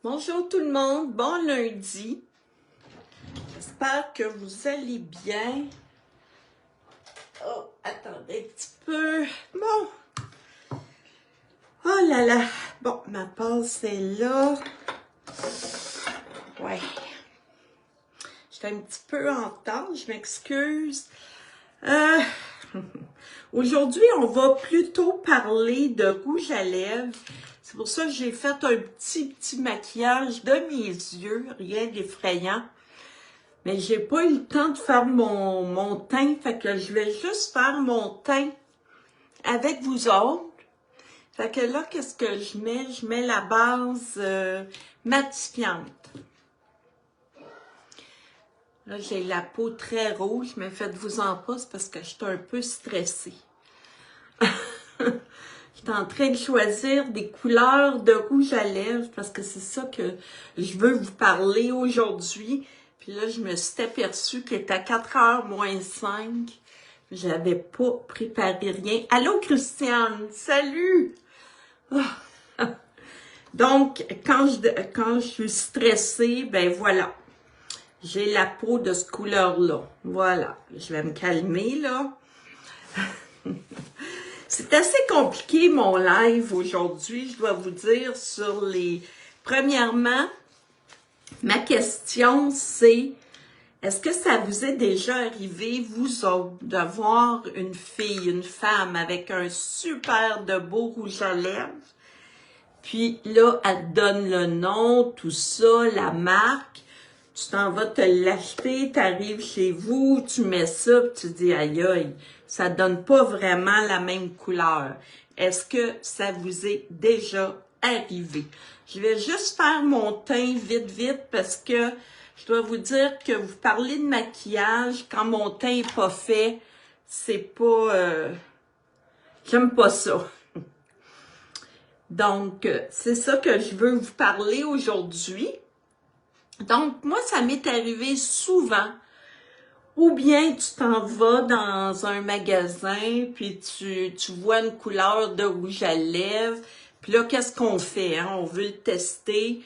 Bonjour tout le monde, bon lundi. J'espère que vous allez bien. Oh, attendez un petit peu. Bon. Oh là là. Bon, ma passe est là. Ouais. J'étais un petit peu en retard, je m'excuse. Aujourd'hui, on va plutôt parler de rouge à lèvres. C'est pour ça que j'ai fait un petit maquillage de mes yeux, rien d'effrayant. Mais j'ai pas eu le temps de faire mon teint, fait que je vais juste faire mon teint avec vous autres. Fait que là, qu'est-ce que je mets? Je mets la base matifiante. Là, j'ai la peau très rouge, mais faites-vous en pas, c'est parce que je suis un peu stressée. Je suis en train de choisir des couleurs de rouge à lèvres parce que c'est ça que je veux vous parler aujourd'hui. Puis là, je me suis aperçue qu'il était à 4h moins 5. J'avais pas préparé rien. Allô, Christiane! Salut! Donc, quand je suis stressée, ben voilà. J'ai la peau de ce couleur-là. Voilà. Je vais me calmer, là. C'est assez compliqué, mon live aujourd'hui, je dois vous dire, sur les... Premièrement, ma question, c'est, est-ce que ça vous est déjà arrivé, vous autres, de voir une fille, une femme avec un super de beau rouge à lèvres, puis là, elle te donne le nom, tout ça, la marque, tu t'en vas te l'acheter, tu arrives chez vous, tu mets ça, puis tu dis aïe aïe, ça donne pas vraiment la même couleur. Est-ce que ça vous est déjà arrivé? Je vais juste faire mon teint vite parce que je dois vous dire que vous parlez de maquillage, quand mon teint est pas fait, c'est pas... j'aime pas ça. Donc, c'est ça que je veux vous parler aujourd'hui. Donc, moi, ça m'est arrivé souvent. Ou bien tu t'en vas dans un magasin, puis tu vois une couleur de rouge à lèvres. Puis là, qu'est-ce qu'on fait? Hein? On veut le tester.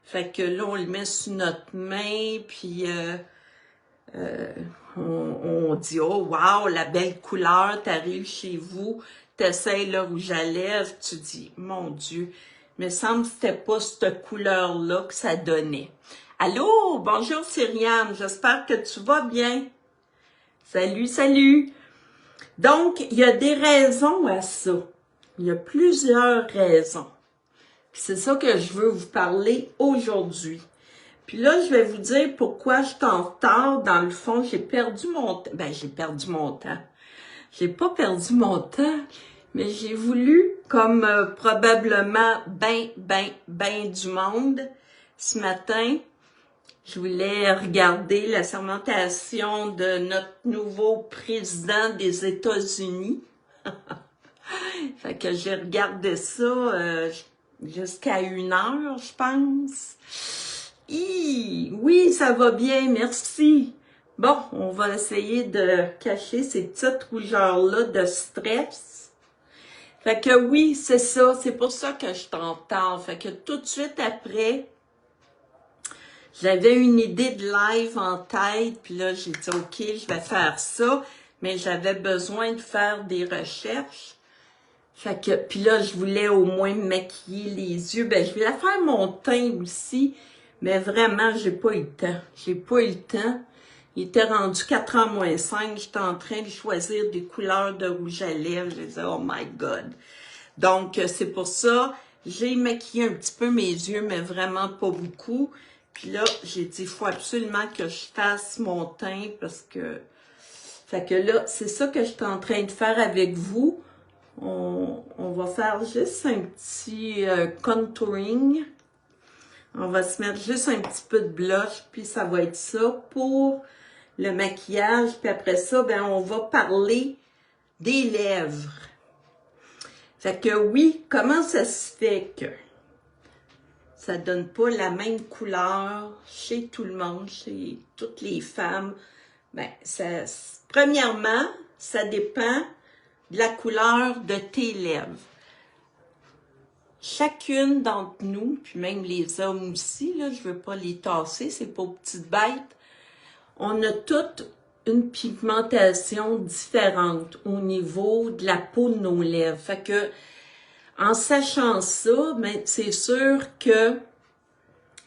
Fait que là, on le met sur notre main, puis on dit « Oh, wow, la belle couleur! » T'arrives chez vous, t'essayes le rouge à lèvres, tu dis « Mon Dieu, il me semble que c'était pas cette couleur-là que ça donnait. » Allô? Bonjour Cyriane, j'espère que tu vas bien. Salut, salut! Donc, il y a des raisons à ça. Il y a plusieurs raisons. C'est ça que je veux vous parler aujourd'hui. Puis là, je vais vous dire pourquoi je suis en retard. Dans le fond, j'ai perdu mon temps. Ben, j'ai perdu mon temps. J'ai pas perdu mon temps, mais j'ai voulu, comme probablement ben du monde, ce matin, je voulais regarder la sermentation de notre nouveau président des États-Unis. Fait que j'ai regardé ça jusqu'à 1h, je pense. Oui, ça va bien, merci. Bon, on va essayer de cacher ces petites rougeurs-là de stress. Fait que oui, c'est ça, c'est pour ça que je t'entends. Fait que tout de suite après, j'avais une idée de live en tête, puis là, j'ai dit, OK, je vais faire ça, mais j'avais besoin de faire des recherches. Fait que, puis là, je voulais au moins me maquiller les yeux. Ben, je voulais faire mon teint aussi, mais vraiment, j'ai pas eu le temps. J'ai pas eu le temps. Il était rendu 4h moins 5, j'étais en train de choisir des couleurs de rouge à lèvres. Je disais, oh my God. Donc, c'est pour ça, j'ai maquillé un petit peu mes yeux, mais vraiment pas beaucoup. Puis là, j'ai dit, il faut absolument que je fasse mon teint parce que... Fait que là, c'est ça que je suis en train de faire avec vous. On va faire juste un petit contouring. On va se mettre juste un petit peu de blush, puis ça va être ça pour le maquillage. Puis après ça, ben on va parler des lèvres. Fait que oui, comment ça se fait que ça donne pas la même couleur chez tout le monde, chez toutes les femmes? Ben, ça, premièrement, ça dépend de la couleur de tes lèvres. chacune d'entre nous, puis même les hommes aussi, là, je veux pas les tasser, c'est pas aux petites bêtes, on a toute une pigmentation différente au niveau de la peau de nos lèvres. Fait que, en sachant ça, ben, c'est sûr que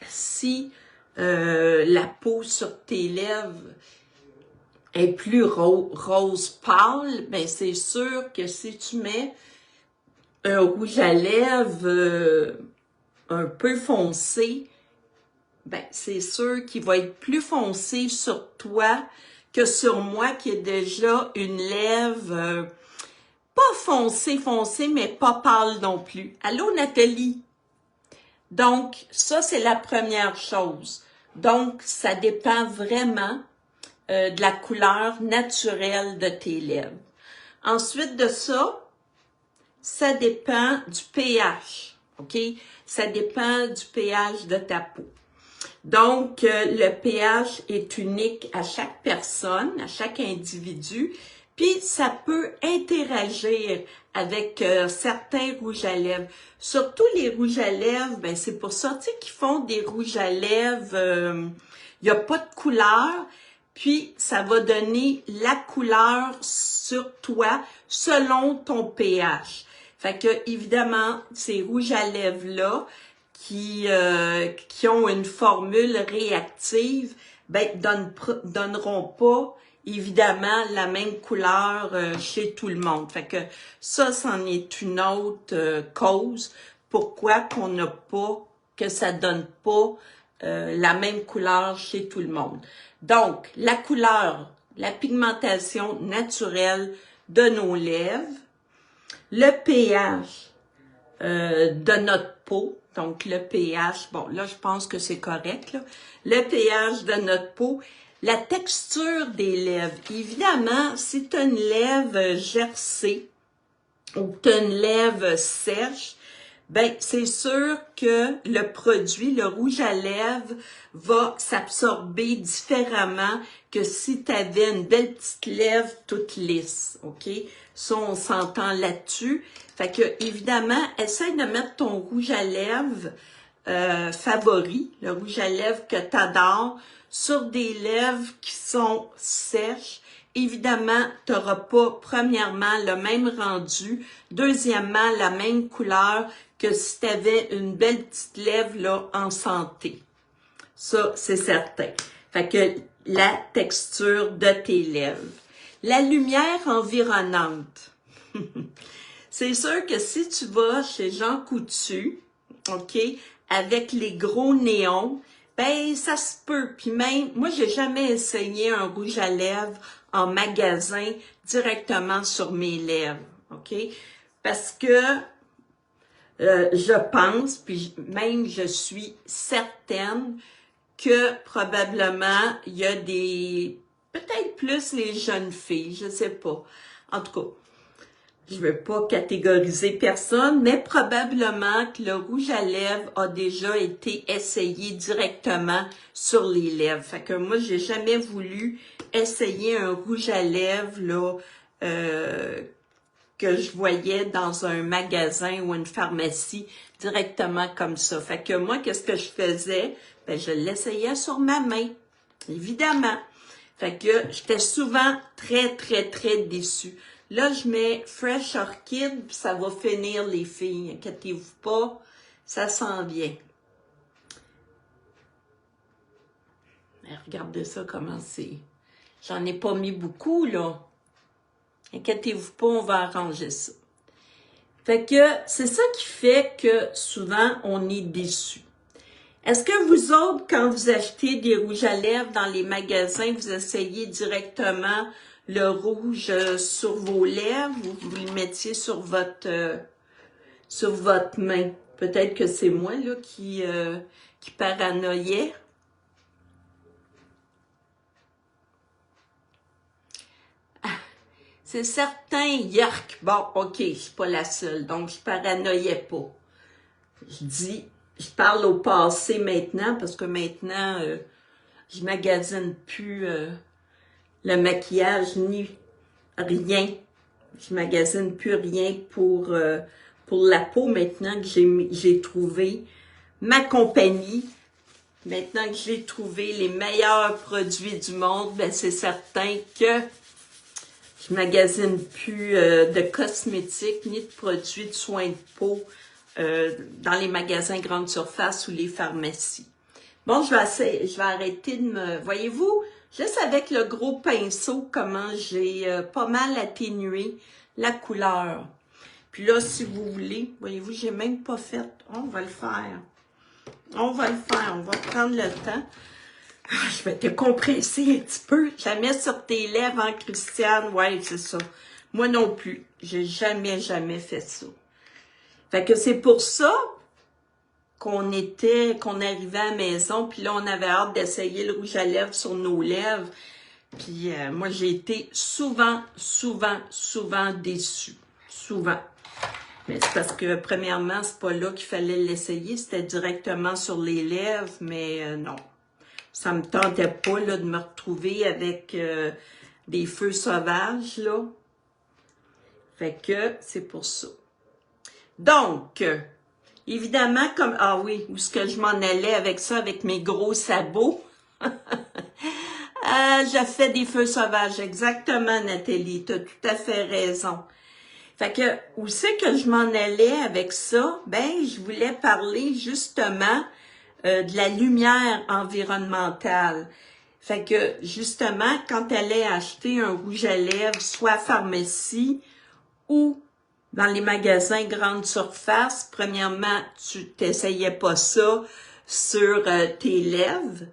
si la peau sur tes lèvres est plus rose pâle, ben c'est sûr que si tu mets un rouge à lèvres un peu foncé, ben c'est sûr qu'il va être plus foncé sur toi que sur moi qui ai déjà une lèvre pas foncée, mais pas pâle non plus. Allô Nathalie? Donc, ça c'est la première chose. Donc, ça dépend vraiment de la couleur naturelle de tes lèvres. Ensuite de ça, ça dépend du pH, OK? Ça dépend du pH de ta peau. Donc, le pH est unique à chaque personne, à chaque individu, puis ça peut interagir avec certains rouges à lèvres. Surtout les rouges à lèvres, ben c'est pour ça, tu sais, qu'ils font des rouges à lèvres, il n'y a pas de couleur, puis ça va donner la couleur sur toi selon ton pH. Fait que, évidemment, ces rouges à lèvres-là, qui ont une formule réactive, ben, donneront pas, évidemment, la même couleur chez tout le monde. Fait que ça, c'en est une autre cause. Pourquoi qu'on n'a pas, que ça donne pas la même couleur chez tout le monde. Donc, la couleur, la pigmentation naturelle de nos lèvres, le pH de notre peau, donc le pH, bon là je pense que c'est correct, là. Le pH de notre peau, la texture des lèvres. Évidemment, si tu as une lèvre gercée ou tu as une lèvre sèche, ben c'est sûr que le produit, le rouge à lèvres, va s'absorber différemment que si tu avais une belle petite lèvre toute lisse, OK? Ça, on s'entend là-dessus. Fait que, évidemment, essaye de mettre ton rouge à lèvres favori, le rouge à lèvres que tu adores, sur des lèvres qui sont sèches. Évidemment, tu n'auras pas, premièrement, le même rendu, deuxièmement, la même couleur que si tu avais une belle petite lèvre là, en santé. Ça, c'est certain. Fait que la texture de tes lèvres. La lumière environnante. C'est sûr que si tu vas chez Jean Coutu, OK, avec les gros néons, ben ça se peut. Puis même, moi, j'ai jamais essayé un rouge à lèvres en magasin directement sur mes lèvres, OK? Parce que je pense, puis même je suis certaine que probablement il y a des, peut-être plus les jeunes filles, je sais pas. En tout cas, je ne veux pas catégoriser personne, mais probablement que le rouge à lèvres a déjà été essayé directement sur les lèvres. Fait que moi, j'ai jamais voulu essayer un rouge à lèvres là que je voyais dans un magasin ou une pharmacie directement comme ça. Fait que moi, qu'est-ce que je faisais? Ben, je l'essayais sur ma main, évidemment. Fait que j'étais souvent très, très, très déçue. Là, je mets Fresh Orchid, puis ça va finir, les filles. Inquiétez-vous pas, ça s'en vient. Mais regardez ça, comment c'est. J'en ai pas mis beaucoup, là. Inquiétez-vous pas, on va arranger ça. Fait que c'est ça qui fait que souvent, on est déçu. Est-ce que vous autres, quand vous achetez des rouges à lèvres dans les magasins, vous essayez directement le rouge sur vos lèvres ou vous le mettiez sur votre main? Peut-être que c'est moi là qui paranoïais. C'est certain, yark. Bon, OK, je suis pas la seule, donc je paranoïais pas. Je parle au passé maintenant, parce que maintenant, je magasine plus le maquillage ni rien. Je magasine plus rien pour la peau maintenant que j'ai trouvé ma compagnie. Maintenant que j'ai trouvé les meilleurs produits du monde, ben c'est certain que je magasine plus de cosmétiques ni de produits de soins de peau dans les magasins grande surface ou les pharmacies. Bon, je vais arrêter de me... Voyez-vous, juste avec le gros pinceau, comment j'ai pas mal atténué la couleur. Puis là, si vous voulez, voyez-vous, j'ai même pas fait. On va le faire. On va le faire, on va prendre le temps. Je vais te compresser un petit peu. Jamais sur tes lèvres, hein, Christiane? Ouais, c'est ça. Moi non plus. J'ai jamais fait ça. Fait que c'est pour ça qu'on arrivait à la maison, puis là, on avait hâte d'essayer le rouge à lèvres sur nos lèvres. Puis moi, j'ai été souvent déçue. Souvent. Mais c'est parce que, premièrement, c'est pas là qu'il fallait l'essayer, c'était directement sur les lèvres, mais non. Ça me tentait pas, là, de me retrouver avec des feux sauvages, là. Fait que, c'est pour ça. Donc, évidemment, comme... Ah oui, où est-ce que je m'en allais avec ça, avec mes gros sabots? J'ai fait des feux sauvages, exactement, Nathalie, t'as tout à fait raison. Fait que, où c'est que je m'en allais avec ça? Ben, je voulais parler justement de la lumière environnementale. Fait que, justement, quand tu allais acheter un rouge à lèvres, soit à pharmacie ou dans les magasins grande surface, premièrement, tu t'essayais pas ça sur tes lèvres.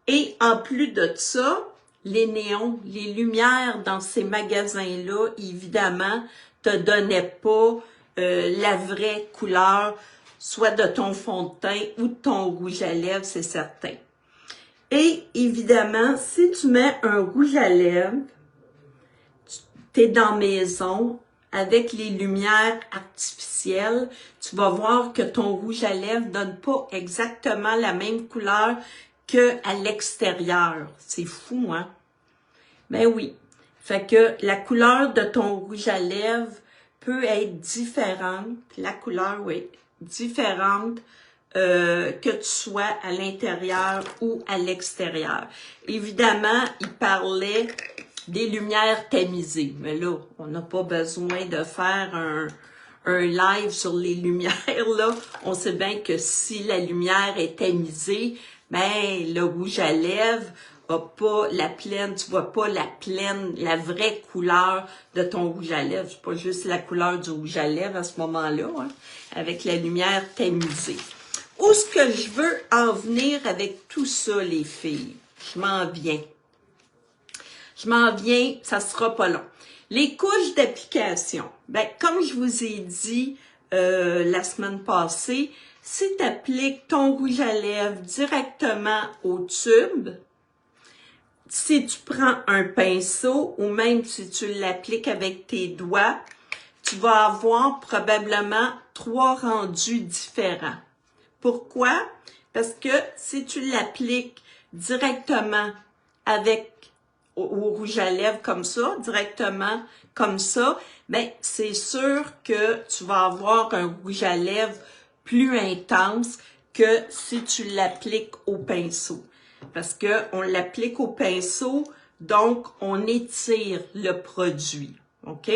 Et en plus de ça, les néons, les lumières dans ces magasins-là, évidemment, te donnait pas la vraie couleur, soit de ton fond de teint ou de ton rouge à lèvres, c'est certain. Et évidemment, si tu mets un rouge à lèvres, tu es dans la maison avec les lumières artificielles, tu vas voir que ton rouge à lèvres donne pas exactement la même couleur qu'à l'extérieur. C'est fou, hein? Ben oui. Fait que la couleur de ton rouge à lèvres peut être différente, la couleur, oui, différente que tu sois à l'intérieur ou à l'extérieur. Évidemment, il parlait des lumières tamisées, mais là, on n'a pas besoin de faire un live sur les lumières, là. On sait bien que si la lumière est tamisée, ben le rouge à lèvres a pas la pleine, tu vois pas la vraie couleur de ton rouge à lèvres. C'est pas juste la couleur du rouge à lèvres à ce moment-là, hein, avec la lumière tamisée. Où est-ce que je veux en venir avec tout ça, les filles? Je m'en viens. Ça sera pas long. Les couches d'application. Ben, comme je vous ai dit la semaine passée, si tu appliques ton rouge à lèvres directement au tube, si tu prends un pinceau ou même si tu l'appliques avec tes doigts, tu vas avoir probablement 3 rendus différents. Pourquoi? Parce que si tu l'appliques directement avec au rouge à lèvres comme ça, directement comme ça, ben c'est sûr que tu vas avoir un rouge à lèvres plus intense que si tu l'appliques au pinceau. Parce que on l'applique au pinceau, donc on étire le produit, OK?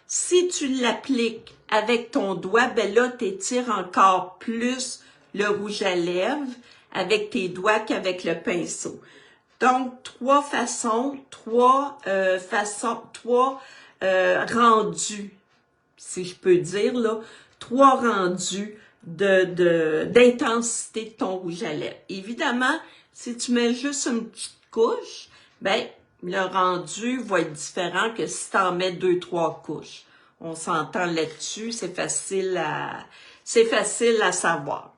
Si tu l'appliques avec ton doigt, ben là, tu étires encore plus le rouge à lèvres avec tes doigts qu'avec le pinceau. Donc, 3 rendus, si je peux dire, là, 3 rendus d'intensité de ton rouge à lèvres. Évidemment, si tu mets juste une petite couche, ben, le rendu va être différent que si tu en mets 2-3 couches. On s'entend là-dessus, c'est facile à savoir.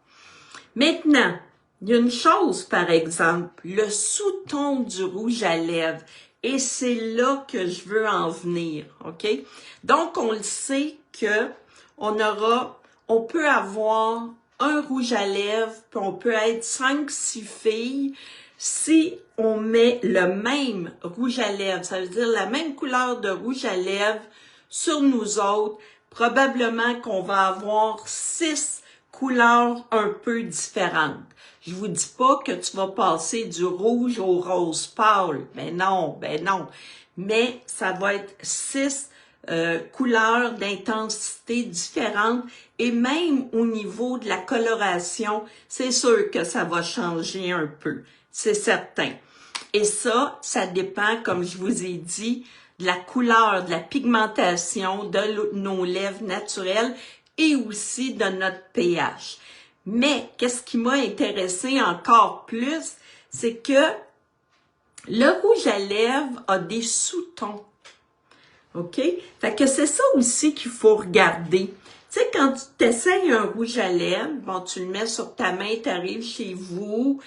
Maintenant, il y a une chose, par exemple, le sous-ton du rouge à lèvres. Et c'est là que je veux en venir, OK? Donc, on le sait que on peut avoir un rouge à lèvres, puis on peut être 5-6 filles si on met le même rouge à lèvres. Ça veut dire la même couleur de rouge à lèvres sur nous autres probablement qu'on va avoir 6 couleurs un peu différentes. Je vous dis pas que tu vas passer du rouge au rose pâle. Ben non, ben non. Mais ça va être 6 couleurs d'intensité différentes et même au niveau de la coloration, c'est sûr que ça va changer un peu. C'est certain. Et ça dépend, comme je vous ai dit, de la couleur, de la pigmentation de nos lèvres naturelles et aussi de notre pH. Mais, qu'est-ce qui m'a intéressé encore plus, c'est que le rouge à lèvres a des sous-tons. OK? Fait que c'est ça aussi qu'il faut regarder. Tu sais, quand tu t'essayes un rouge à lèvres, bon, tu le mets sur ta main, tu arrives chez vous,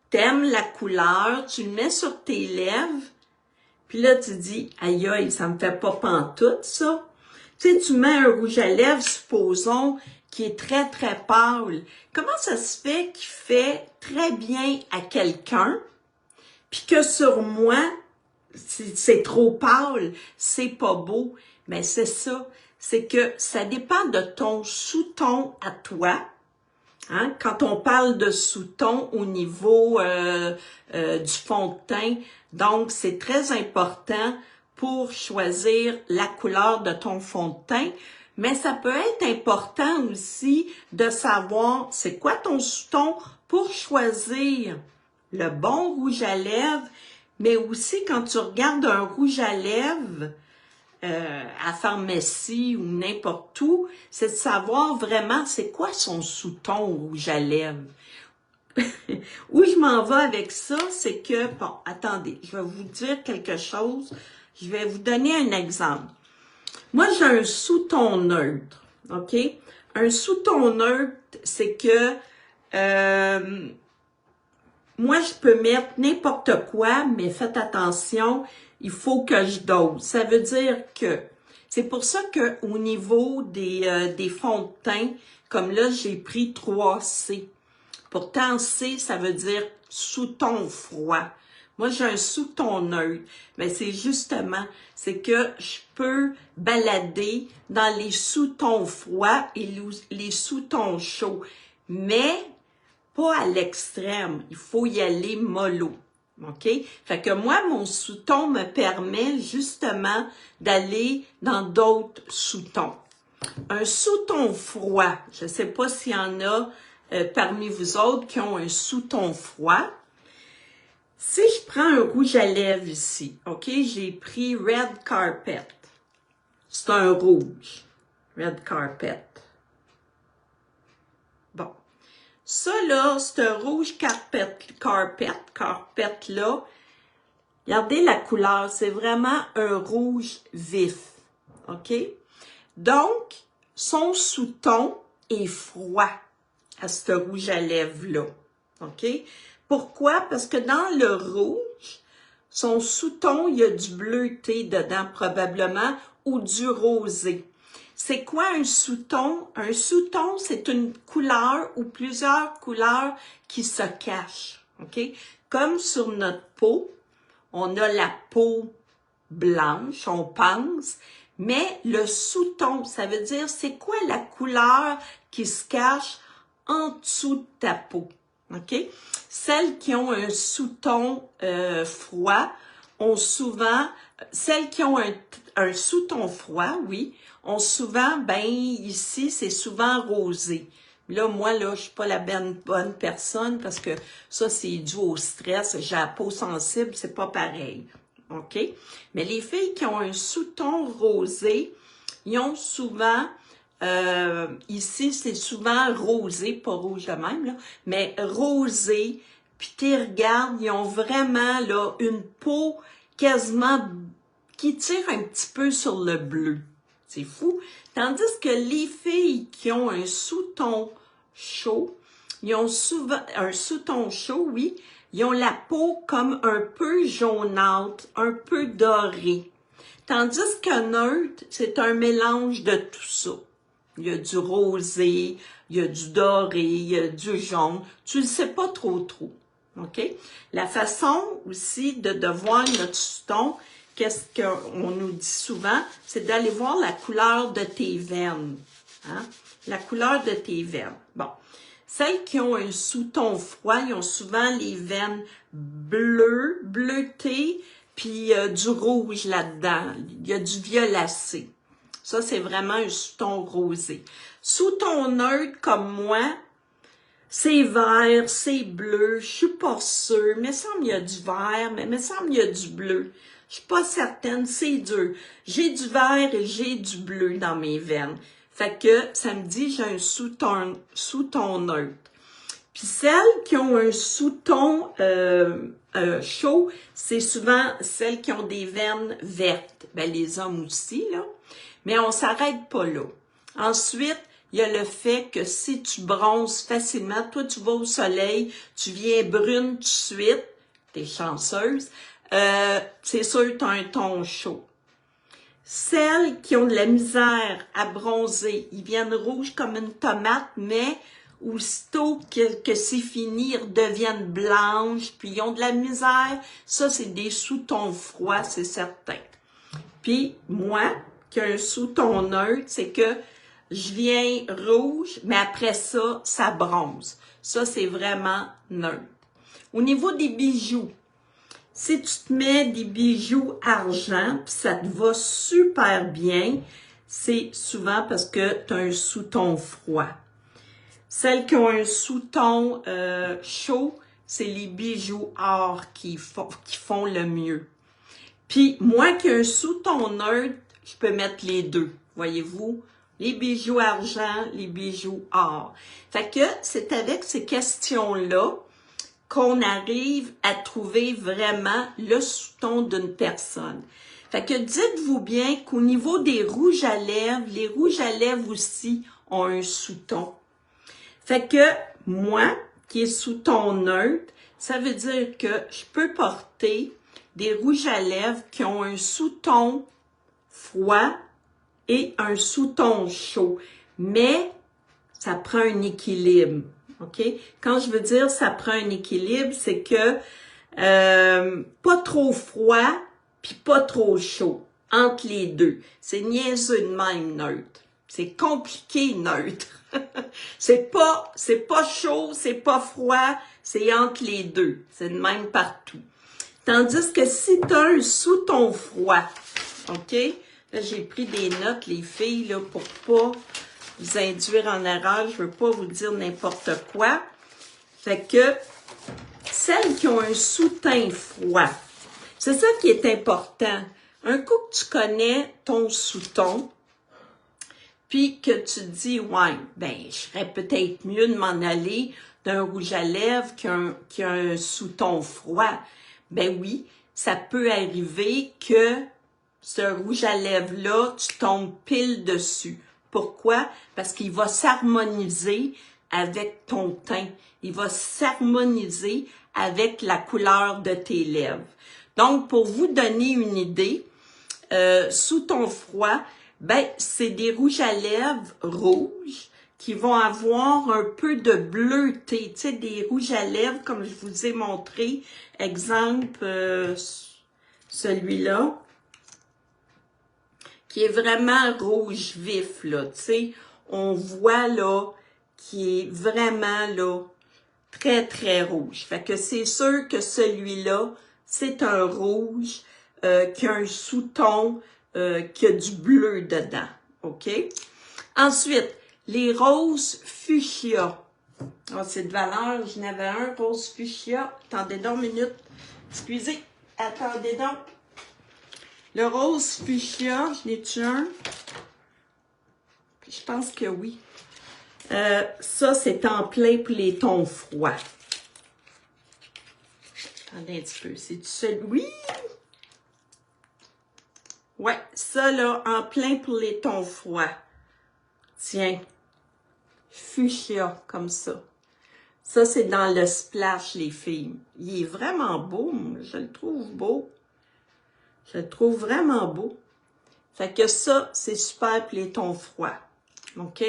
t'aimes la couleur, tu le mets sur tes lèvres, puis là, tu dis, aïe, aïe, ça me fait pas pantoute, ça. Tu sais, tu mets un rouge à lèvres, supposons, qui est très, très pâle. Comment ça se fait qu'il fait très bien à quelqu'un, puis que sur moi, c'est trop pâle, c'est pas beau? Mais c'est ça, c'est que ça dépend de ton sous-ton à toi. Hein? Quand on parle de sous-ton au niveau du fond de teint, donc c'est très important pour choisir la couleur de ton fond de teint, mais ça peut être important aussi de savoir c'est quoi ton sous-ton pour choisir le bon rouge à lèvres, mais aussi quand tu regardes un rouge à lèvres, à pharmacie ou n'importe où, c'est de savoir vraiment c'est quoi son sous-ton rouge à lèvres. Où je m'en vais avec ça, c'est que, bon, attendez, je vais vous dire quelque chose. Je vais vous donner un exemple. Moi, j'ai un sous-ton neutre, OK? Un sous-ton neutre, c'est que moi, je peux mettre n'importe quoi, mais faites attention, il faut que je dose. Ça veut dire que, c'est pour ça que au niveau des fonds de teint, comme là, j'ai pris 3C. Pourtant, C, ça veut dire sous-ton froid. Moi, j'ai un sous-ton neutre. Mais c'est justement, c'est que je peux balader dans les sous-tons froids et les sous-tons chauds. Mais pas à l'extrême. Il faut y aller mollo. OK? Fait que moi, mon sous-ton me permet justement d'aller dans d'autres sous-tons. Un sous-ton froid, je ne sais pas s'il y en a parmi vous autres qui ont un sous-ton froid. Si je prends un rouge à lèvres ici, OK, j'ai pris Red Carpet. C'est un rouge. Red Carpet. Bon. Ça, là, c'est un rouge carpet là. Regardez la couleur, c'est vraiment un rouge vif. OK? Donc, son sous-ton est froid à ce rouge à lèvres-là. OK? Pourquoi? Parce que dans le rouge, son sous-ton, il y a du bleuté dedans probablement ou du rosé. C'est quoi un sous-ton? Un sous-ton, c'est une couleur ou plusieurs couleurs qui se cachent. OK? Comme sur notre peau, on a la peau blanche, on pense, mais le sous-ton, ça veut dire c'est quoi la couleur qui se cache en dessous de ta peau. OK? Celles qui ont un sous-ton froid ont souvent, celles qui ont un sous-ton froid, oui, ont souvent, ben ici, c'est souvent rosé. Là, moi, là, je suis pas la bonne personne parce que ça, c'est dû au stress. J'ai la peau sensible, c'est pas pareil. OK? Mais les filles qui ont un sous-ton rosé, ils ont souvent, ici, c'est souvent rosé, pas rouge de même, là, mais rosé. Puis tu regardes, ils ont vraiment, là, une peau quasiment qui tire un petit peu sur le bleu. C'est fou. Tandis que les filles qui ont un sous-ton chaud, ils ont souvent un sous-ton chaud, oui, ils ont la peau comme un peu jaunâtre, un peu dorée. Tandis que neutre, c'est un mélange de tout ça. Il y a du rosé, il y a du doré, il y a du jaune. Tu le sais pas trop. OK? La façon aussi de voir notre sous-ton, qu'est-ce qu'on nous dit souvent? C'est d'aller voir la couleur de tes veines. Hein? La couleur de tes veines. Bon. Celles qui ont un sous-ton froid, ils ont souvent les veines bleues, bleutées, puis du rouge là-dedans. Il y a du violacé. Ça, c'est vraiment un sous-ton rosé. Sous-ton neutre, comme moi, c'est vert, c'est bleu, je suis pas sûre. Il me semble qu'il y a du vert, mais il me semble qu'il y a du bleu. Je suis pas certaine, c'est dur. J'ai du vert et j'ai du bleu dans mes veines. Fait que ça me dit j'ai un sous-ton neutre. Puis celles qui ont un sous-ton chaud, c'est souvent celles qui ont des veines vertes. Ben les hommes aussi, là. Mais on s'arrête pas là. Ensuite, il y a le fait que si tu bronzes facilement, toi tu vas au soleil, tu viens brune tout de suite, t'es chanceuse, c'est sûr que tu as un ton chaud. Celles qui ont de la misère à bronzer, ils viennent rouges comme une tomate, mais aussitôt que c'est fini, ils redeviennent blanches, puis ils ont de la misère. Ça, c'est des sous-tons froids, c'est certain. Puis moi, qui ai un sous-ton neutre, c'est que je viens rouge, mais après ça, ça bronze. Ça, c'est vraiment neutre. Au niveau des bijoux, si tu te mets des bijoux argent, puis ça te va super bien, c'est souvent parce que tu as un sous-ton froid. Celles qui ont un sous-ton chaud, c'est les bijoux or qui font le mieux. Puis moi qui ai un sous-ton neutre, je peux mettre les deux, voyez-vous? Les bijoux argent, les bijoux or. Fait que c'est avec ces questions-là qu'on arrive à trouver vraiment le sous-ton d'une personne. Fait que dites-vous bien qu'au niveau des rouges à lèvres, les rouges à lèvres aussi ont un sous-ton. Fait que moi, qui est sous-ton neutre, ça veut dire que je peux porter des rouges à lèvres qui ont un sous-ton froid et un sous-ton chaud. Mais ça prend un équilibre. OK? Quand je veux dire ça prend un équilibre, c'est que pas trop froid puis pas trop chaud. Entre les deux. C'est niaiseux de même neutre. C'est compliqué neutre. c'est pas chaud, c'est pas froid, c'est entre les deux. C'est de même partout. Tandis que si tu as un sous-ton froid, OK? Là, j'ai pris des notes, les filles, là, pour pas vous induire en erreur. Je veux pas vous dire n'importe quoi. Fait que, celles qui ont un sous-teint froid, c'est ça qui est important. Un coup que tu connais ton sous-ton, puis que tu te dis, ouais, ben, je serais peut-être mieux de m'en aller d'un rouge à lèvres qui a un sous-ton froid. Ben oui, ça peut arriver que ce rouge à lèvres-là, tu tombes pile dessus. Pourquoi? Parce qu'il va s'harmoniser avec ton teint. Il va s'harmoniser avec la couleur de tes lèvres. Donc, pour vous donner une idée, sous ton froid, ben, c'est des rouges à lèvres rouges qui vont avoir un peu de bleuté. Tu sais, des rouges à lèvres, comme je vous ai montré. Exemple, celui-là, qui est vraiment rouge vif, là. Tu sais, on voit, là, qui est vraiment, là, très, très rouge. Fait que c'est sûr que celui-là, c'est un rouge qui a un sous-ton qui a du bleu dedans. OK? Ensuite, les roses fuchsia. Oh, c'est de valeur. J'en avais un rose fuchsia. Attendez donc une minute. Excusez. Attendez donc. Le rose fuchsia, je n'ai-tu un? Je pense que oui. Ça, c'est en plein pour les tons froids. Attendez un petit peu. C'est-tu celui? Oui! Ouais, ça, là, en plein pour les tons froids. Tiens. Fuchsia, comme ça. Ça, c'est dans le splash, les filles. Il est vraiment beau. Je le trouve beau. Je le trouve vraiment beau. Fait que ça, c'est super pour les tons froids. OK?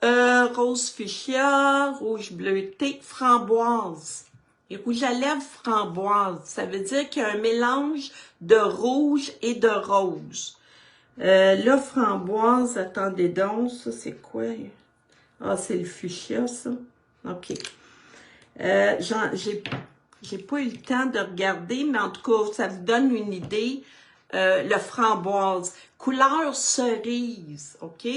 Rose fuchsia, rouge bleuté, framboise. les rouges à lèvres framboise. Ça veut dire qu'il y a un mélange de rouge et de rose. Là, framboise, attendez donc, ça c'est quoi? Ah, c'est le fuchsia, ça. OK. J'ai pas eu le temps de regarder, mais en tout cas, ça vous donne une idée. Le framboise, couleur cerise, OK?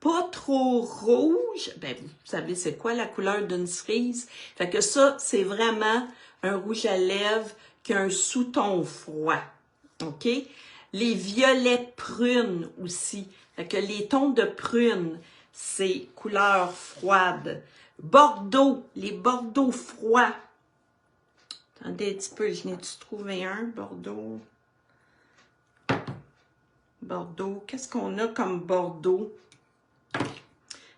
Pas trop rouge. Ben, vous savez c'est quoi la couleur d'une cerise? Fait que ça, c'est vraiment un rouge à lèvres qui a un sous-ton froid, OK? Les violets prunes aussi. Fait que les tons de prune, c'est couleur froide. Bordeaux, les bordeaux froids. Attendez un petit peu, je n'ai-tu trouvé un, Bordeaux? Bordeaux, qu'est-ce qu'on a comme Bordeaux?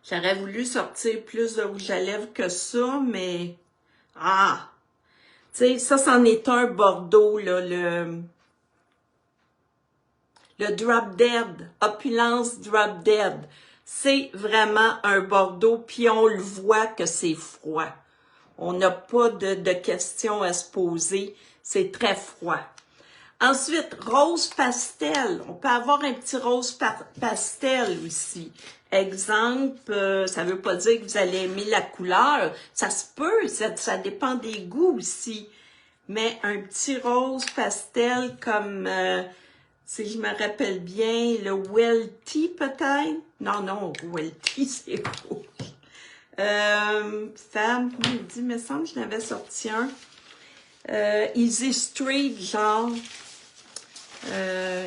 J'aurais voulu sortir plus de rouge à lèvres que ça, mais... Ah! Tu sais, ça, c'en est un Bordeaux, là, le Drop Dead, Opulence Drop Dead. C'est vraiment un Bordeaux, puis on le voit que c'est froid. On n'a pas de questions à se poser. C'est très froid. Ensuite, rose pastel. On peut avoir un petit rose pastel aussi. Exemple, ça veut pas dire que vous allez aimer la couleur. Ça se peut, ça dépend des goûts aussi. Mais un petit rose pastel comme, si je me rappelle bien, le Welty peut-être? Non, Welty, c'est rouge. Femme, comment il dit, me semble que je n'avais sorti un. Easy Street, genre.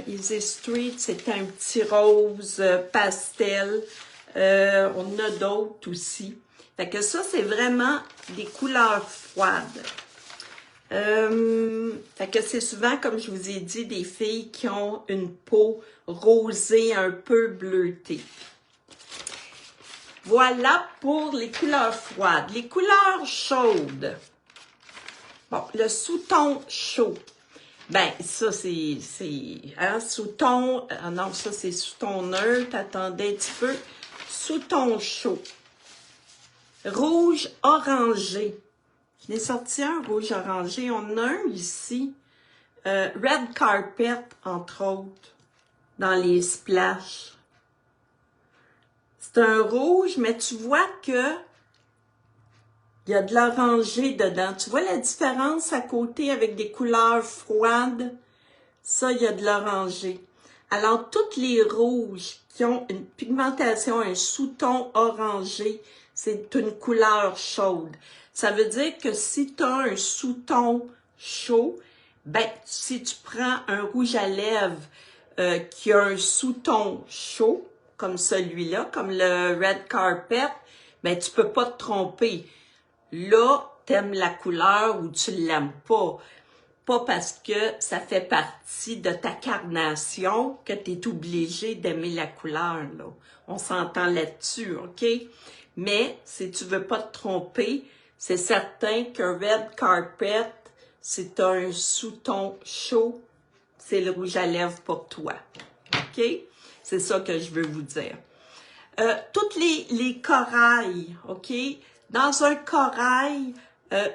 Easy Street, c'est un petit rose pastel. On a d'autres aussi. Fait que ça, c'est vraiment des couleurs froides. Fait que c'est souvent, comme je vous ai dit, des filles qui ont une peau rosée un peu bleutée. Voilà pour les couleurs froides. Les couleurs chaudes. Bon, le sous-ton chaud. Ben, ça, c'est hein, sous-ton, non, ça, c'est sous-ton neutre, attendez un petit peu, sous-ton chaud. Rouge orangé. Je l'ai sorti un rouge orangé, on en a un ici. Red Carpet, entre autres, dans les splashes. C'est un rouge, mais tu vois que il y a de l'orangé dedans. Tu vois la différence à côté avec des couleurs froides? Ça, il y a de l'orangé. Alors, toutes les rouges qui ont une pigmentation, un sous-ton orangé, c'est une couleur chaude. Ça veut dire que si tu as un sous-ton chaud, ben, si tu prends un rouge à lèvres qui a un sous-ton chaud, comme celui-là, comme le Red Carpet, ben, tu peux pas te tromper. Là, t'aimes la couleur ou tu l'aimes pas. Pas parce que ça fait partie de ta carnation que tu es obligé d'aimer la couleur, là. On s'entend là-dessus, OK? Mais si tu veux pas te tromper, c'est certain qu'un Red Carpet, c'est un sous-ton chaud, c'est le rouge à lèvres pour toi. OK? C'est ça que je veux vous dire. Toutes les corails, OK? Dans un corail,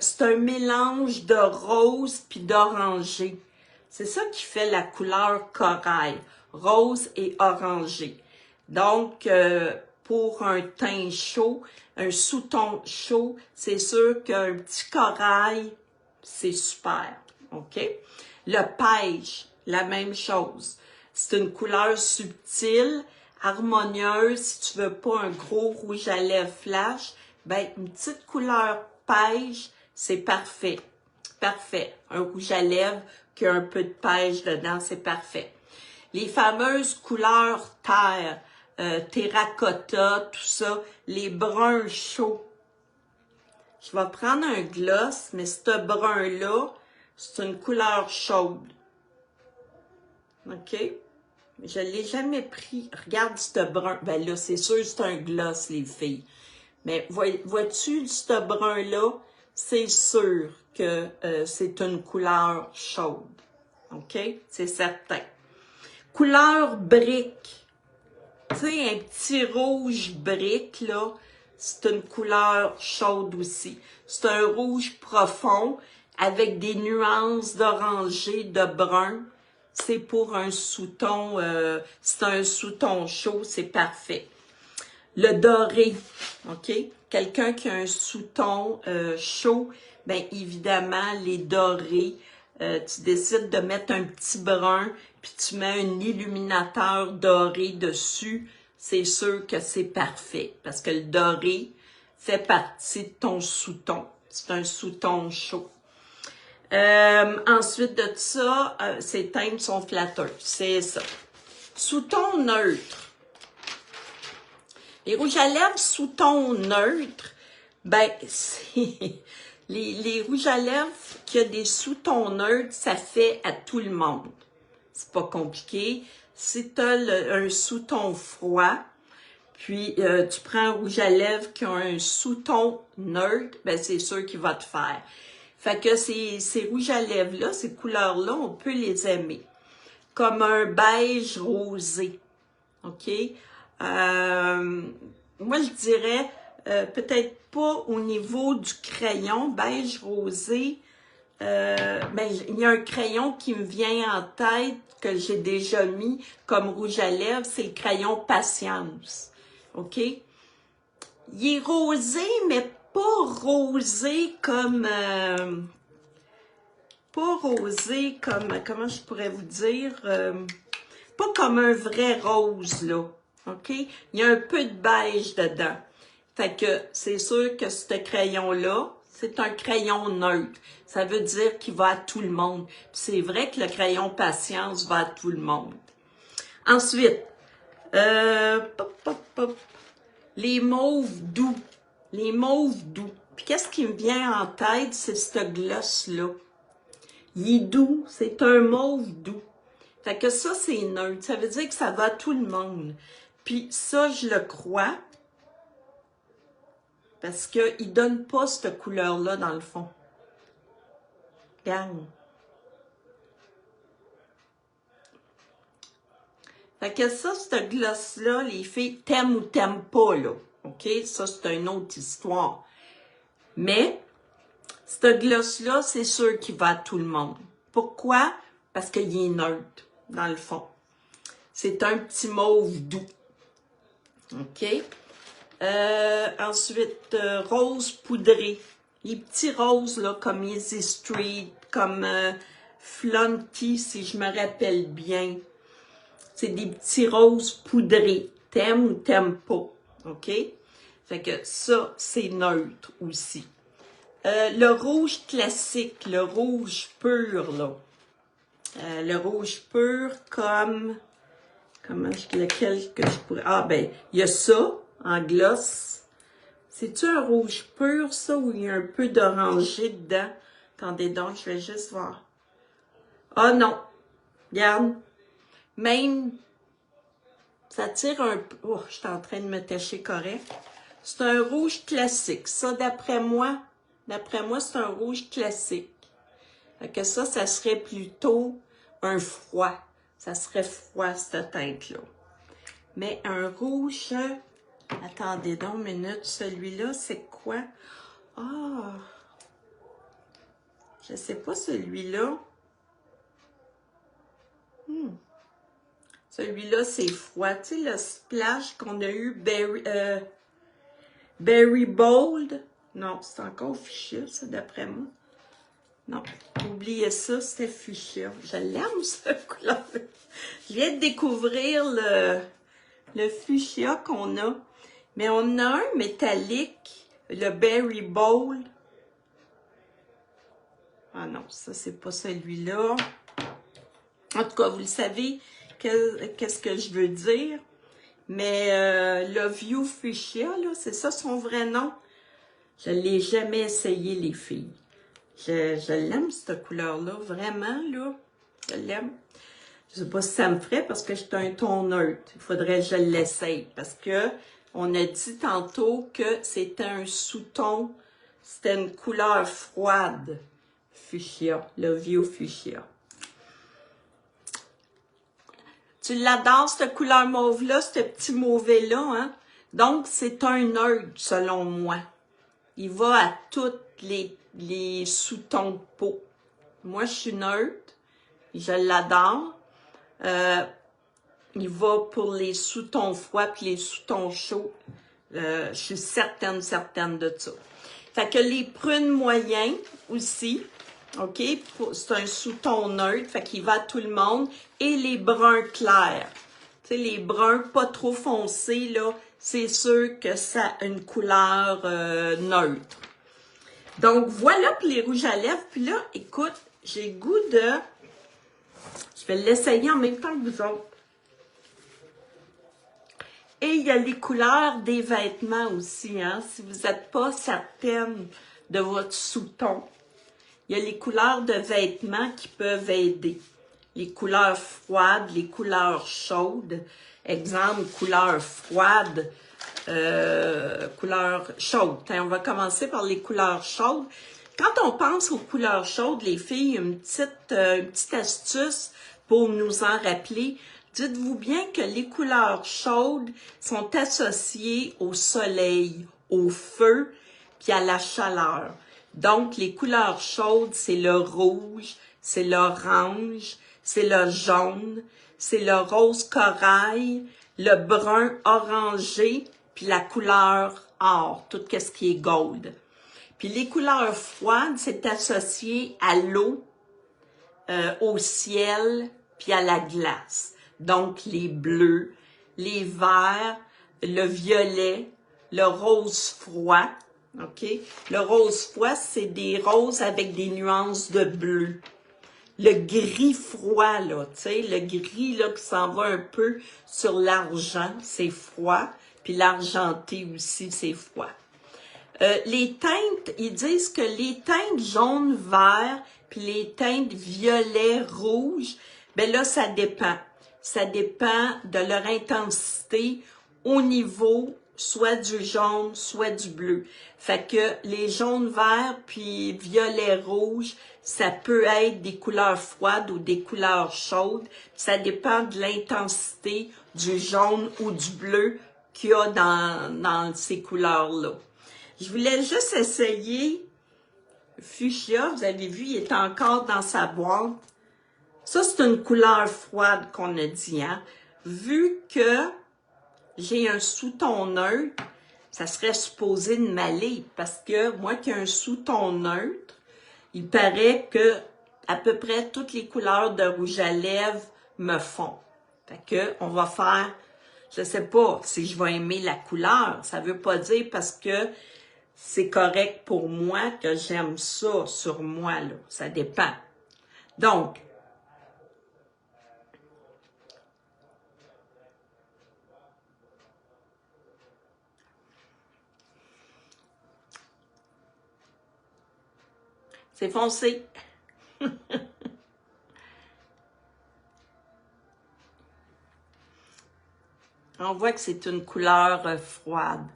c'est un mélange de rose puis d'orangé. C'est ça qui fait la couleur corail, rose et orangé. Donc, pour un teint chaud, un sous-ton chaud, c'est sûr qu'un petit corail, c'est super, OK? Le beige, la même chose. C'est une couleur subtile, harmonieuse. Si tu veux pas un gros rouge à lèvres flash, ben une petite couleur beige, c'est parfait. Parfait. Un rouge à lèvres qui a un peu de beige dedans, c'est parfait. Les fameuses couleurs terre, terracotta, tout ça, les bruns chauds. Je vais prendre un gloss, mais ce brun-là, c'est une couleur chaude. OK? Je ne l'ai jamais pris. Regarde ce brun. Ben là, c'est sûr c'est un gloss, les filles. Mais vois-tu ce brun-là? C'est sûr que c'est une couleur chaude. OK? C'est certain. Couleur brique. Tu sais, un petit rouge brique, là. c'est une couleur chaude aussi. C'est un rouge profond avec des nuances d'orangé, de brun. C'est pour un sous-ton, c'est un sous-ton chaud, c'est parfait. Le doré, OK? Quelqu'un qui a un sous-ton chaud, bien évidemment, les dorés, tu décides de mettre un petit brun, puis tu mets un illuminateur doré dessus, c'est sûr que c'est parfait, parce que le doré fait partie de ton sous-ton. C'est un sous-ton chaud. Ensuite de ça, ces teintes sont flatteurs, c'est ça. Sous-ton neutre. Les rouges à lèvres sous ton neutre, ben, les rouges à lèvres qui a des sous-tons neutres, ça fait à tout le monde. C'est pas compliqué. Si tu as un sous-ton froid, puis tu prends un rouge à lèvres qui a un sous-ton neutre, ben c'est sûr qu'il va te faire. Fait que ces rouges à lèvres-là, ces couleurs-là, on peut les aimer. Comme un beige rosé. OK? Moi, je dirais peut-être pas au niveau du crayon beige rosé. Ben, il y a un crayon qui me vient en tête que j'ai déjà mis comme rouge à lèvres, c'est le crayon Patience. OK? Il est rosé, mais pas rosé comme... pas rosé comme... Comment je pourrais vous dire? Pas comme un vrai rose, là. OK? Il y a un peu de beige dedans. Fait que c'est sûr que ce crayon-là, c'est un crayon neutre. Ça veut dire qu'il va à tout le monde. Puis c'est vrai que le crayon Patience va à tout le monde. Ensuite, les mauves doux. Les mauves doux. Puis qu'est-ce qui me vient en tête, c'est ce gloss-là. Il est doux, c'est un mauve doux. Fait que ça, c'est neutre. Ça veut dire que ça va à tout le monde. Puis ça, je le crois. Parce qu'il ne donne pas cette couleur-là dans le fond. Regarde. Fait que ça, ce gloss-là, les filles, t'aimes ou t'aimes pas, là. OK? Ça, c'est une autre histoire. Mais, ce gloss-là, c'est sûr qu'il va à tout le monde. Pourquoi? Parce qu'il est neutre, dans le fond. C'est un petit mauve doux. OK? Ensuite, rose poudré. Les petits roses, là, comme Easy Street, comme Flunky, si je me rappelle bien. C'est des petits roses poudrés. T'aimes ou t'aimes pas. OK? Fait que ça, c'est neutre aussi. Le rouge classique, le rouge pur, là. Le rouge pur comme... lequel que je pourrais... Ah, ben, il y a ça, en gloss. C'est-tu un rouge pur, ça, ou il y a un peu d'orangé dedans? Attendez donc, je vais juste voir. Ah, non. Regarde. Même, ça tire un peu... Oh, je suis en train de me tâcher correct. C'est un rouge classique. Ça, d'après moi, c'est un rouge classique. Fait que ça serait plutôt un froid. Ça serait froid, cette teinte-là. Mais un rouge... Attendez donc une minute. Celui-là, c'est quoi? Ah! Je sais pas celui-là. Celui-là, c'est froid. Tu sais, le splash qu'on a eu, Berry Bold. Non, c'est encore fuchsia, ça, d'après moi. Non, oubliez ça, c'était fuchsia. Je l'aime, cette couleur. Je viens de découvrir le fuchsia qu'on a. Mais on a un métallique, le Berry Bold. Ah non, ça, c'est pas celui-là. En tout cas, vous le savez, qu'est-ce que je veux dire. Mais Love You Fuchsia, là, c'est ça son vrai nom. Je ne l'ai jamais essayé, les filles. Je l'aime, cette couleur-là, vraiment, là. Je l'aime. Je sais pas si ça me ferait parce que c'est un ton neutre. Il faudrait que je l'essaye parce que on a dit tantôt que c'était un sous-ton, c'était une couleur froide. Fuchsia, Love You Fuchsia. Tu l'adores, cette couleur mauve-là, ce petit mauve-là, hein? Donc, c'est un neutre, selon moi. Il va à tous les sous-tons de peau. Moi, je suis neutre. Je l'adore. Il va pour les sous-tons froids puis les sous-tons chauds. Je suis certaine de ça. Fait que les prunes moyens aussi, OK? C'est un sous-ton neutre, fait qu'il va à tout le monde. Et les bruns clairs. Tu sais, les bruns pas trop foncés, là, c'est sûr que ça a une couleur neutre. Donc, voilà pour les rouges à lèvres. Puis là, écoute, j'ai le goût de... Je vais l'essayer en même temps que vous autres. Et il y a les couleurs des vêtements aussi, hein. Si vous n'êtes pas certaine de votre sous-ton, il y a les couleurs de vêtements qui peuvent aider. Les couleurs froides, les couleurs chaudes. Exemple, couleur froide, couleur chaude. On va commencer par les couleurs chaudes. Quand on pense aux couleurs chaudes, les filles, une petite astuce pour nous en rappeler. Dites-vous bien que les couleurs chaudes sont associées au soleil, au feu, puis à la chaleur. Donc, les couleurs chaudes, c'est le rouge, c'est l'orange, c'est le jaune, c'est le rose corail, le brun orangé, puis la couleur or, tout ce qui est gold. Puis les couleurs froides, c'est associé à l'eau, au ciel, puis à la glace. Donc, les bleus, les verts, le violet, le rose froid, OK? Le rose froid, c'est des roses avec des nuances de bleu. Le gris froid, là, tu sais, le gris, là, qui s'en va un peu sur l'argent, c'est froid. Puis l'argenté aussi, c'est froid. Les teintes, ils disent que les teintes jaune, vert, puis les teintes violet, rouge, ben là, ça dépend. Ça dépend de leur intensité au niveau soit du jaune, soit du bleu. Fait que les jaunes, verts, puis violet, rouge, ça peut être des couleurs froides ou des couleurs chaudes. Ça dépend de l'intensité du jaune ou du bleu qu'il y a dans ces couleurs-là. Je voulais juste essayer Fuchsia, vous avez vu, il est encore dans sa boîte. Ça, c'est une couleur froide qu'on a dit, hein. Vu que j'ai un sous-ton neutre, ça serait supposé de m'aller, parce que moi qui ai un sous-ton neutre, il paraît que à peu près toutes les couleurs de rouge à lèvres me font. Fait que on va faire, je sais pas si je vais aimer la couleur, ça veut pas dire parce que c'est correct pour moi que j'aime ça sur moi, là. Ça dépend. Donc, c'est foncé. On voit que c'est une couleur froide.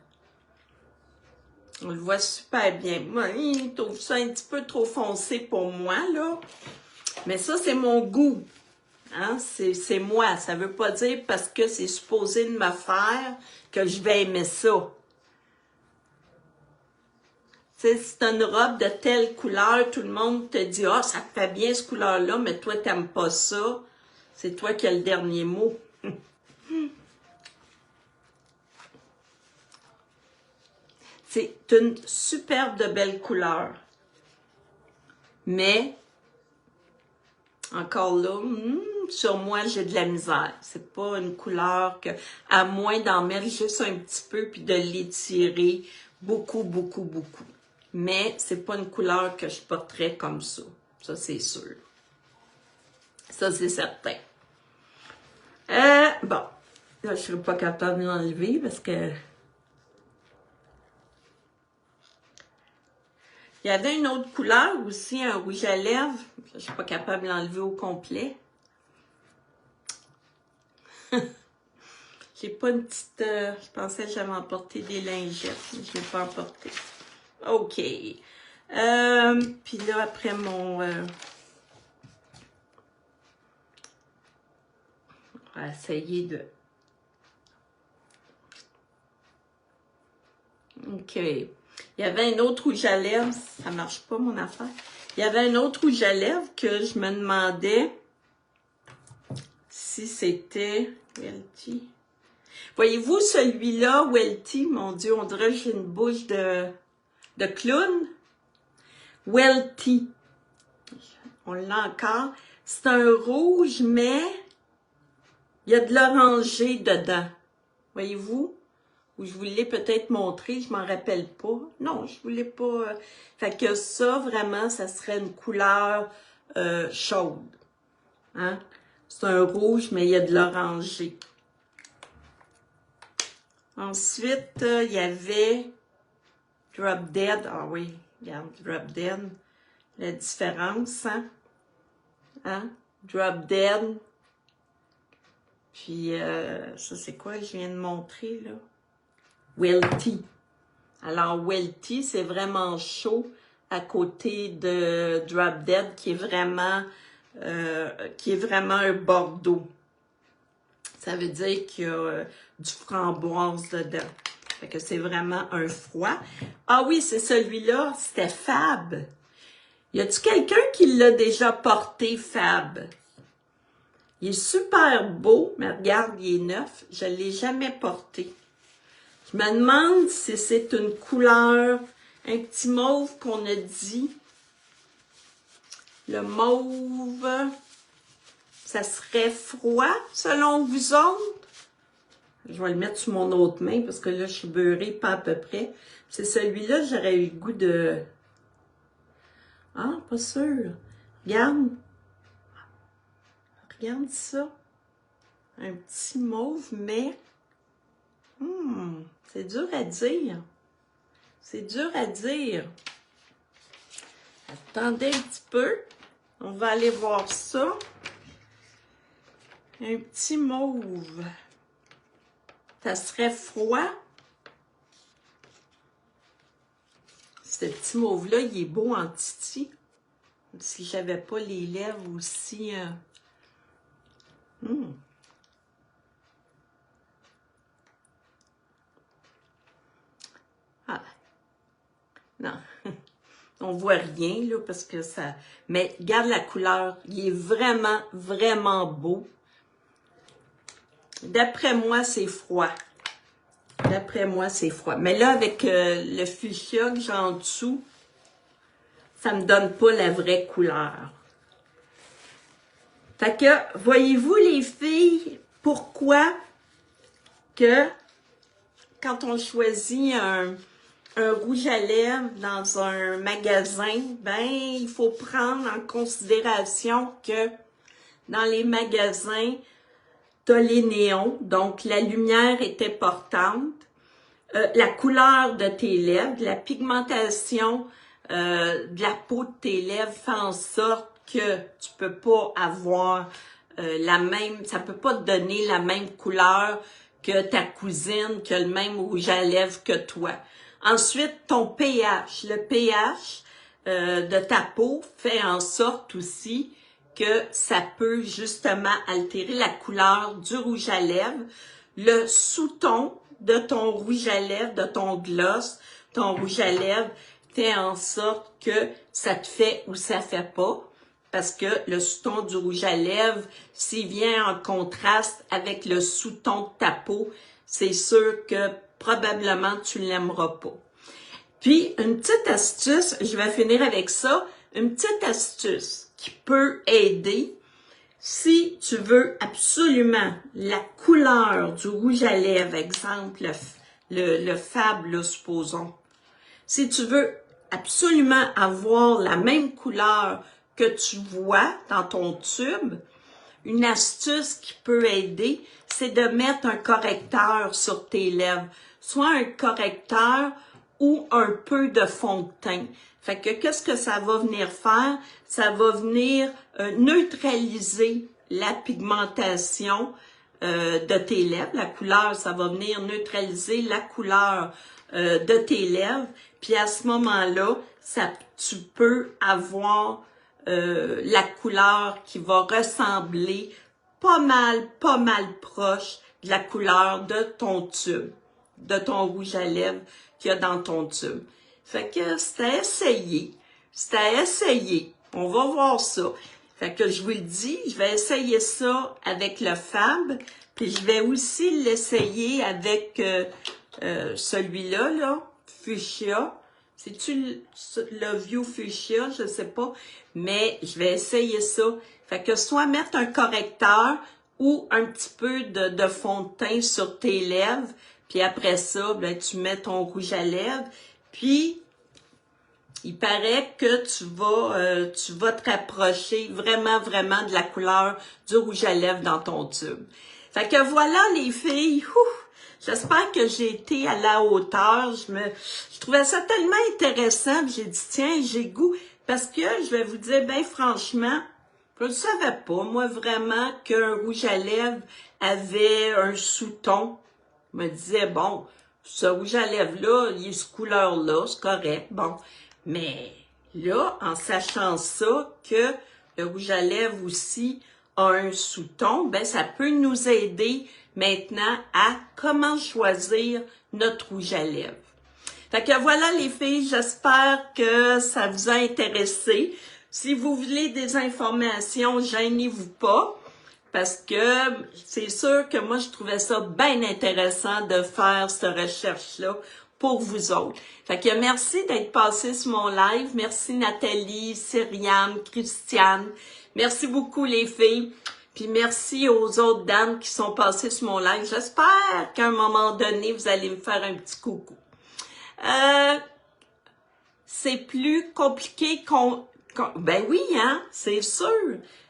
On le voit super bien. Moi, il trouve ça un petit peu trop foncé pour moi, là. Mais ça, c'est mon goût. Hein? C'est moi. Ça veut pas dire parce que c'est supposé de me faire que je vais aimer ça. Tu sais, si t'as une robe de telle couleur, tout le monde te dit « Ah, ça te fait bien ce couleur-là, mais toi, t'aimes pas ça. » C'est toi qui as le dernier mot. C'est une superbe de belle couleur. Mais, encore là, sur moi, j'ai de la misère. C'est pas une couleur que, à moins d'en mettre juste un petit peu puis de l'étirer beaucoup. Mais c'est pas une couleur que je porterais comme ça. Ça, c'est sûr. Ça, c'est certain. Bon. Là, je serais pas capable de l'enlever parce que... Il y avait une autre couleur aussi, un rouge à lèvres. Je suis pas capable de l'enlever au complet. J'ai pas une petite... je pensais que j'avais emporté des lingettes, mais je l'ai pas emporté. OK. Puis là, après mon... on va essayer de... OK. Il y avait un autre rouge à lèvres. Ça marche pas, mon affaire. Il y avait un autre rouge à lèvres que je me demandais si c'était Welty. Voyez-vous, celui-là, Welty, mon Dieu, on dirait que j'ai une bouche de clown. Welty. On l'a encore. C'est un rouge, mais il y a de l'orangé dedans. Voyez-vous? Ou je vous l'ai peut-être montré, je m'en rappelle pas. Non, je voulais pas. Fait que ça, vraiment, ça serait une couleur chaude. Hein? C'est un rouge, mais il y a de l'orangé. Ensuite, il y avait Drop Dead. Ah oui, regarde, Drop Dead. La différence, hein? Hein? Drop Dead. Puis, ça, c'est quoi je viens de montrer, là? Welty. Alors, Welty, c'est vraiment chaud à côté de Drop Dead, qui est vraiment un bordeaux. Ça veut dire qu'il y a du framboise dedans. Fait que c'est vraiment un froid. Ah oui, c'est celui-là, c'était Fab. Y a-tu quelqu'un qui l'a déjà porté, Fab? Il est super beau, mais regarde, il est neuf. Je ne l'ai jamais porté. Je me demande si c'est une couleur, un petit mauve qu'on a dit. Le mauve, ça serait froid, selon vous autres? Je vais le mettre sur mon autre main, parce que là, je suis beurrée, pas à peu près. C'est celui-là, j'aurais eu le goût de... Ah, pas sûr. Regarde. Regarde ça. Un petit mauve, mais... c'est dur à dire. C'est dur à dire. Attendez un petit peu. On va aller voir ça. Un petit mauve. Ça serait froid. Ce petit mauve-là, il est beau en titi. Si j'avais pas les lèvres aussi... Ah, non. On voit rien, là, parce que ça... Mais regarde la couleur. Il est vraiment, vraiment beau. D'après moi, c'est froid. D'après moi, c'est froid. Mais là, avec le fuchsia que j'ai en dessous, ça me donne pas la vraie couleur. Fait que, voyez-vous, les filles, pourquoi que quand on choisit un rouge à lèvres dans un magasin, ben, il faut prendre en considération que dans les magasins, t'as les néons, donc la lumière est importante, la couleur de tes lèvres, la pigmentation de la peau de tes lèvres fait en sorte que tu peux pas avoir la même, ça peut pas te donner la même couleur que ta cousine, que le même rouge à lèvres que toi. Ensuite, ton pH, le pH de ta peau fait en sorte aussi que ça peut justement altérer la couleur du rouge à lèvres, le sous-ton de ton rouge à lèvres, de ton gloss, ton rouge à lèvres fait en sorte que ça te fait ou ça fait pas, parce que le sous-ton du rouge à lèvres, s'il vient en contraste avec le sous-ton de ta peau, c'est sûr que probablement tu l'aimeras pas. Puis, une petite astuce, je vais finir avec ça, une petite astuce qui peut aider si tu veux absolument la couleur du rouge à lèvres, exemple le Fab, là, supposons. Si tu veux absolument avoir la même couleur que tu vois dans ton tube, une astuce qui peut aider, c'est de mettre un correcteur sur tes lèvres. Soit un correcteur ou un peu de fond de teint. Fait que qu'est-ce que ça va venir faire? Ça va venir neutraliser la pigmentation de tes lèvres. La couleur, ça va venir neutraliser la couleur de tes lèvres. Puis à ce moment-là, tu peux avoir la couleur qui va ressembler pas mal proche de la couleur de ton tube. de ton rouge à lèvres qu'il y a dans ton tube. Fait que c'est à essayer. C'est à essayer. On va voir ça. Fait que je vous le dis, je vais essayer ça avec le Fab, puis je vais aussi l'essayer avec celui-là, là, Fuchsia. C'est-tu le View Fuchsia? Je sais pas. Mais je vais essayer ça. Fait que soit mettre un correcteur ou un petit peu de fond de teint sur tes lèvres. Puis après ça, ben, tu mets ton rouge à lèvres. Puis, il paraît que tu vas te rapprocher vraiment, vraiment de la couleur du rouge à lèvres dans ton tube. Fait que voilà les filles. J'espère que j'ai été à la hauteur. Je trouvais ça tellement intéressant. J'ai dit, tiens, j'ai goût. Parce que, je vais vous dire, ben franchement, je ne savais pas, moi, vraiment, qu'un rouge à lèvres avait un sous-ton. Je me disais, bon, ce rouge à lèvres-là, il est ce couleur-là, c'est correct, bon. Mais là, en sachant ça, que le rouge à lèvres aussi a un sous-ton, ben ça peut nous aider maintenant à comment choisir notre rouge à lèvres. Fait que voilà les filles, j'espère que ça vous a intéressé. Si vous voulez des informations, gênez-vous pas, parce que c'est sûr que moi, je trouvais ça bien intéressant de faire cette recherche-là pour vous autres. Fait que merci d'être passé sur mon live. Merci Nathalie, Cyriane, Christiane. Merci beaucoup les filles. Puis merci aux autres dames qui sont passées sur mon live. J'espère qu'à un moment donné, vous allez me faire un petit coucou. C'est plus compliqué qu'on... Ben oui, hein, c'est sûr.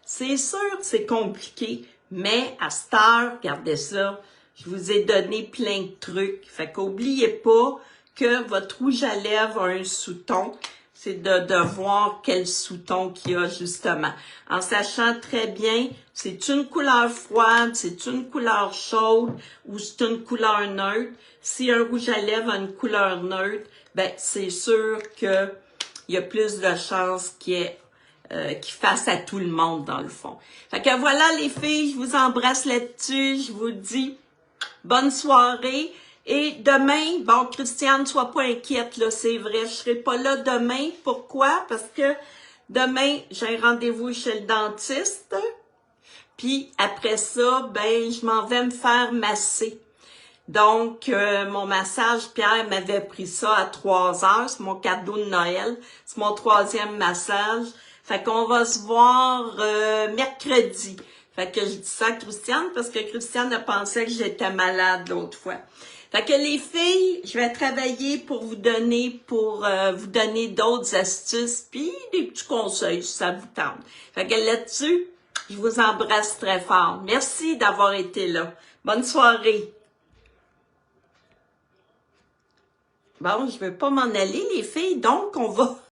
C'est sûr que c'est compliqué. Mais à cette heure, regardez ça, je vous ai donné plein de trucs. Fait qu'oubliez pas que votre rouge à lèvres a un sous-ton. C'est de voir quel sous-ton qu'il y a justement. En sachant très bien, c'est une couleur froide, c'est une couleur chaude ou c'est une couleur neutre. Si un rouge à lèvres a une couleur neutre, ben c'est sûr que il y a plus de chances qu'il fasse à tout le monde dans le fond. Fait que voilà les filles, je vous embrasse là-dessus, je vous dis bonne soirée. Et demain, bon, Christiane, sois pas inquiète, là, c'est vrai, je serai pas là demain. Pourquoi? Parce que demain, j'ai un rendez-vous chez le dentiste. Puis après ça, ben, je m'en vais me faire masser. Donc, mon massage, Pierre m'avait pris ça à 3 heures. C'est mon cadeau de Noël. C'est mon 3e massage. Fait qu'on va se voir mercredi. Fait que je dis ça à Christiane parce que Christiane a pensé que j'étais malade l'autre fois. Fait que les filles, je vais travailler pour vous donner d'autres astuces puis des petits conseils si ça vous tente. Fait que là-dessus, je vous embrasse très fort. Merci d'avoir été là. Bonne soirée. Bon, je veux pas m'en aller les filles, donc on va